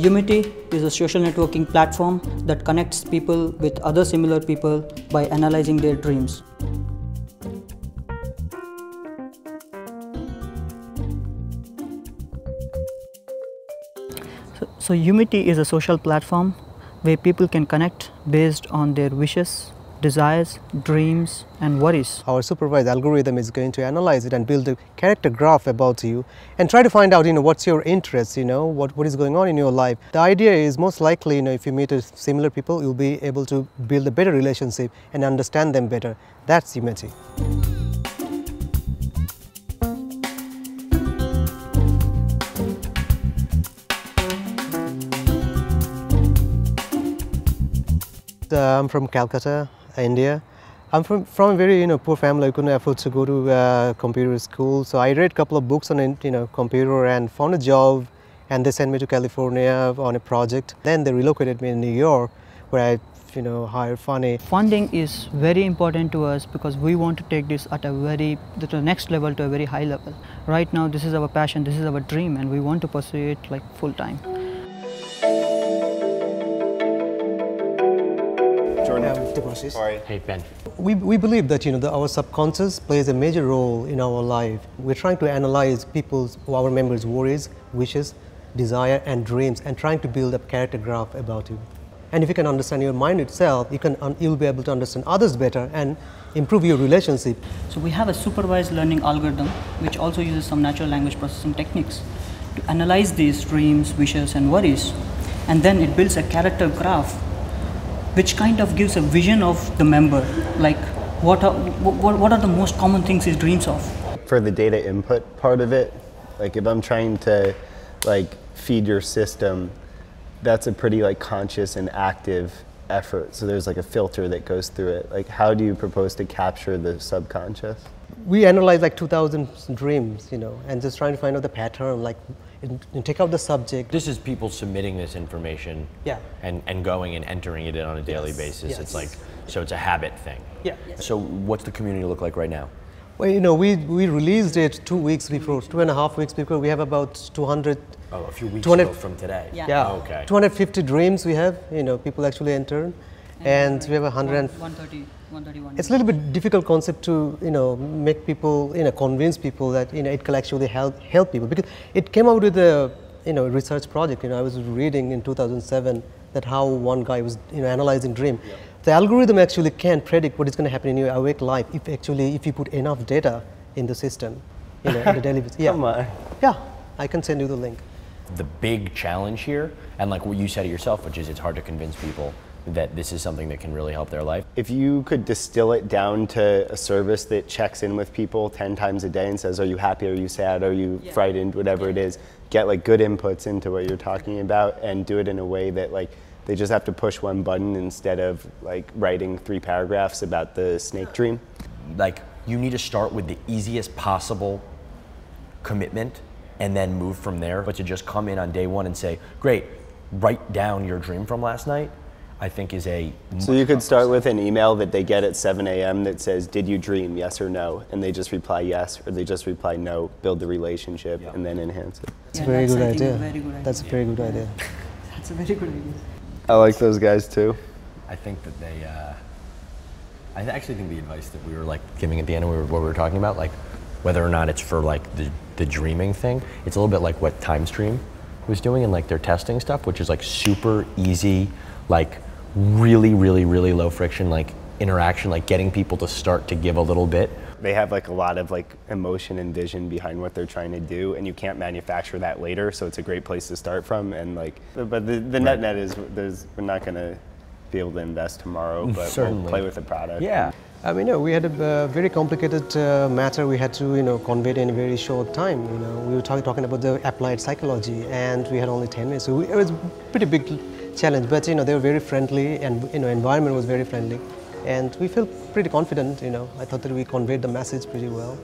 Umity is a social networking platform that connects people with other similar people by analyzing their dreams. So Umity is a social platform where people can connect based on their wishes, desires, dreams, and worries. Our supervised algorithm is going to analyze it and build a character graph about you and try to find out, what's your interest, what is going on in your life. The idea is most likely, if you meet similar people, you'll be able to build a better relationship and understand them better. That's Umity. I'm from Calcutta, India. I'm from a very poor family. I couldn't afford to go to computer school, so I read a couple of books on computer and found a job, and they sent me to California on a project. Then they relocated me in New York, where I hired Funny. Funding is very important to us because we want to take this at the next level, to a very high level. Right now, this is our passion, this is our dream, and we want to pursue it like full time. Hey, Ben. We believe that our subconscious plays a major role in our life. We're trying to analyze our members' worries, wishes, desire, and dreams, and trying to build a character graph about you. And if you can understand your mind itself, you'll be able to understand others better and improve your relationship. So we have a supervised learning algorithm which also uses some natural language processing techniques to analyze these dreams, wishes, and worries, and then it builds a character graph which kind of gives a vision of the member, like what are the most common things he dreams of. For the data input part of it, like if I'm trying to feed your system, that's a pretty conscious and active effort. So there's a filter that goes through it. How do you propose to capture the subconscious? We analyze 2,000 dreams, and just trying to find out the pattern, and take out the subject. This is people submitting this information, yeah, and going and entering it on a daily basis. Yes. It's so it's a habit thing. Yeah. So what's the community look like right now? Well, we released it 2 weeks before, 2.5 weeks before. We have about 200. Oh, a few weeks ago from today. Yeah. Oh, okay. 250 dreams we have. People actually enter, and we have 131. It's a little bit difficult concept to make people convince people that it can actually help people, because it came out with a research project. I was reading in 2007 that how one guy was analyzing dream. Yeah. The algorithm actually can't predict what is going to happen in your awake life if you put enough data in the system in the daily basis. Yeah. Come on. Yeah, I can send you the link. The big challenge here, and what you said it yourself, which is it's hard to convince people that this is something that can really help their life. If you could distill it down to a service that checks in with people 10 times a day and says, are you happy, are you sad, are you frightened, whatever it is, get good inputs into what you're talking about and do it in a way that they just have to push one button instead of writing 3 paragraphs about the snake dream. You need to start with the easiest possible commitment and then move from there. But to just come in on day one and say, great, write down your dream from last night, I think is a... So you could start with an email that they get at 7 a.m. that says, did you dream, yes or no? And they just reply yes, or they just reply no, build the relationship, and then enhance it. That's a very good idea. That's a very good idea. That's a very good idea. I like those guys too. I think that they... I actually think the advice that we were giving at the end of what we were talking about, whether or not it's for the dreaming thing, it's a little bit like what TimeStream was doing and their testing stuff, which is super easy, really, really, really low friction, interaction, getting people to start to give a little bit. They have a lot of emotion and vision behind what they're trying to do, and you can't manufacture that later, so it's a great place to start from. And but the net is we're not going to be able to invest tomorrow, but we'll play with the product. Yeah. We had a very complicated matter we had to convey it in a very short time. We were talking about the applied psychology, and we had only 10 minutes, so it was a pretty big challenge. But they were very friendly, and environment was very friendly, and we feel pretty confident. I thought that we conveyed the message pretty well.